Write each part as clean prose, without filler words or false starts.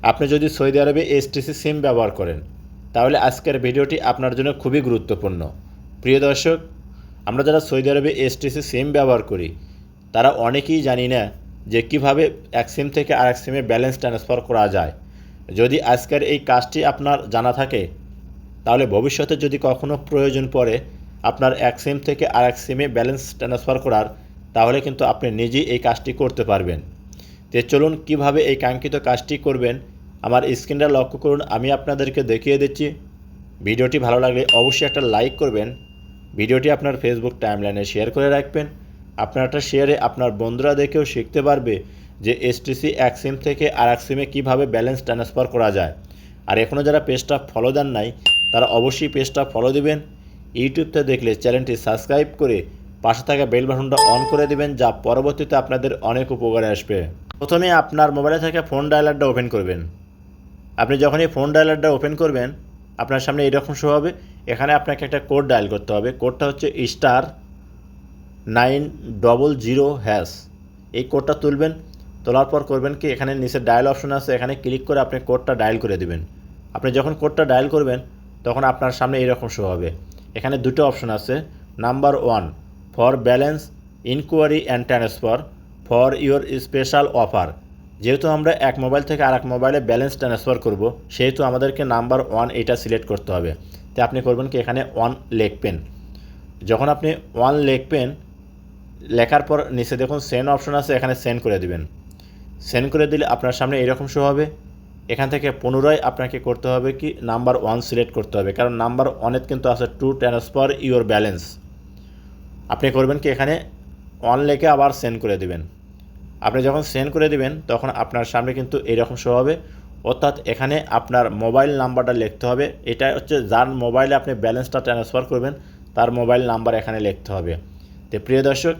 আপনি যদি সৌদি আরবে এসটিসি সিম ব্যবহার করেন তাহলে আজকের ভিডিওটি আপনার জন্য খুবই গুরুত্বপূর্ণ। প্রিয় দর্শক, আমরা যারা সৌদি আরবে এসটিসি সিম ব্যবহার করি তারা অনেকেই জানি না যে কিভাবে এক সিম থেকে আরেক সিমে ব্যালেন্স ট্রান্সফার করা যায়। যদি আজকের এই কাজটি আপনার জানা থাকে তাহলে ভবিষ্যতে যদি কখনও প্রয়োজন পড়ে আপনার এক সিম থেকে আরেক সিমে ব্যালেন্স ট্রান্সফার করার, তাহলে কিন্তু আপনি নিজেই এই কাজটি করতে পারবেন। তো চলুন কীভাবে এই কাঙ্ক্ষিত কাজটি করবেন আমার স্ক্রিনটা লক্ষ্য করুন, আমি আপনাদেরকে দেখিয়ে দিচ্ছি। ভিডিওটি ভালো লাগলে অবশ্যই একটা লাইক করবেন, ভিডিওটি আপনার ফেসবুক টাইমলাইনে শেয়ার করে রাখবেন। আপনার একটা শেয়ারে আপনার বন্ধুরা দেখেও শিখতে পারবে যে এসটিসি এক সিম থেকে আরেক সিমে কীভাবে ব্যালেন্স ট্রান্সফার করা যায়। আর এখনও যারা পেজটা ফলো দেন নাই তারা অবশ্যই পেজটা ফলো দিবেন। ইউটিউবতে দেখলে চ্যানেলটি সাবস্ক্রাইব করে পাশে থাকা বেল বাটনটা অন করে দিবেন, যা পরবর্তীতে আপনাদের অনেক উপকারে আসবে। প্রথমে আপনার মোবাইলে থাকা ফোন ডায়ালারটা ওপেন করবেন। আপনি যখন এই ফোন ডায়ালারটা ওপেন করবেন আপনার সামনে এরকম শো হবে। এখানে আপনাকে একটা কোড ডায়াল করতে হবে। কোডটা হচ্ছে *900#। এই কোডটা তুলবেন, তোলার পর করবেন কি, এখানে নিচে ডায়াল অপশন আছে, এখানে ক্লিক করে আপনি কোডটা ডায়াল করে দিবেন। আপনি যখন কোডটা ডায়াল করবেন তখন আপনার সামনে এরকম শো হবে। এখানে দুটো অপশন আছে। Number 1 for balance inquiry and transfer for your special offer. যেহেতু আমরা এক মোবাইল থেকে আরেক মোবাইলে ব্যালেন্স ট্রান্সফার করব, সেহেতু আমাদেরকে নাম্বার 1 এটা সিলেক্ট করতে হবে। তো আপনি করবেন কি, এখানে 1 লিখবেন। যখন আপনি 1 লিখবেন, লেখার পর নিচে দেখুন সেন্ড অপশন আছে, এখানে সেন্ড করে দিবেন। সেন্ড করে দিলে আপনার সামনে এরকম শো হবে। এখান থেকে পুনরায় আপনাকে করতে হবে কি, নাম্বার 1 সিলেক্ট করতে হবে, কারণ নাম্বার 1 কিন্তু আছে টু ট্রান্সফার ইওর ব্যালেন্স। আপনি করবেন কি, এখানে 1 লিখে আবার সেন্ড করে দিবেন। আপনি যখন সেন্ড করে দিবেন তখন আপনার সামনে কিন্তু এরকম শো হবে, অর্থাৎ এখানে আপনার মোবাইল নাম্বারটা লিখতে হবে। এটা হচ্ছে যার মোবাইলে আপনি ব্যালেন্সটা ট্রান্সফার করবেন তার মোবাইল নাম্বার এখানে লিখতে হবে। তো প্রিয় দর্শক,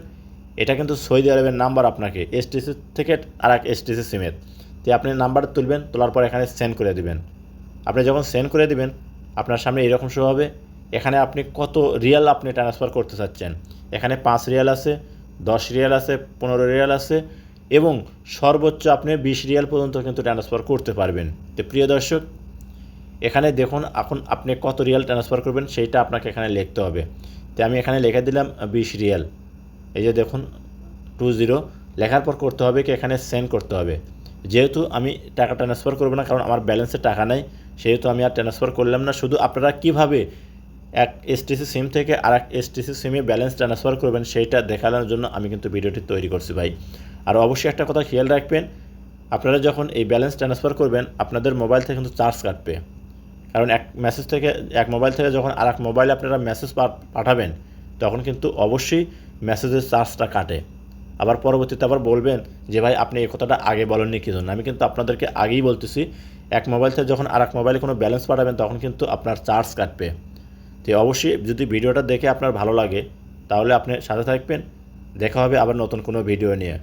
এটা কিন্তু সৌদি আরবের নাম্বার আপনাকে এসটিসি থেকে আরেক এসটিসি সিমের। তো আপনি নাম্বার তুলবেন, তোলার পর এখানে সেন্ড করে দিবেন। আপনি যখন সেন্ড করে দিবেন আপনার সামনে এরকম শো হবে। এখানে আপনি কত রিয়াল আপনি ট্রান্সফার করতে চাচ্ছেন। এখানে 5 রিয়াল আছে, 10 রিয়াল আছে, 15 রিয়াল আছে এবং সর্বোচ্চ আপনি 20 রিয়াল পর্যন্ত কিন্তু ট্রান্সফার করতে পারবেন। তো প্রিয় দর্শক, এখানে দেখুন এখন আপনি কত রিয়াল ট্রান্সফার করবেন সেইটা আপনাকে এখানে লিখতে হবে। তো আমি এখানে লিখে দিলাম 20 রিয়াল। এই যে দেখুন 20 লেখার পর করতে হবে কি, এখানে সেন্ড করতে হবে। যেহেতু আমি টাকা ট্রান্সফার করব না, কারণ আমার ব্যালেন্সে টাকা নাই, সেহেতু আমি আর ট্রান্সফার করলাম না। শুধু আপনারা কীভাবে এক এসটিসি সিম থেকে আরেক এসটিসি সিমে ব্যালেন্স ট্রান্সফার করবেন সেইটা দেখানোর জন্য আমি কিন্তু ভিডিওটি তৈরি করছি ভাই। আর অবশ্যই একটা কথা খেয়াল রাখবেন, আপনারা যখন এই ব্যালেন্স ট্রান্সফার করবেন আপনাদের মোবাইল থেকে কিন্তু চার্জ কাটবে। কারণ এক মোবাইল থেকে যখন আরেক মোবাইলে আপনারা মেসেজ পাঠাবেন তখন কিন্তু অবশ্যই মেসেজের চার্জটা কাটে। আবার পরবর্তীতে আবার বলবেন যে ভাই আপনি এই কথাটা আগে বলেননি কী জন্য। আমি কিন্তু আপনাদেরকে আগেই বলতেছি, এক মোবাইল থেকে যখন আরেক মোবাইলে কোনো ব্যালেন্স পাঠাবেন তখন কিন্তু আপনার চার্জ কাটবে। তো অবশ্যই যদি ভিডিওটা দেখে আপনার ভালো লাগে তাহলে আপনি সাথে থাকবেন। দেখা হবে আবার নতুন কোনো ভিডিও নিয়ে।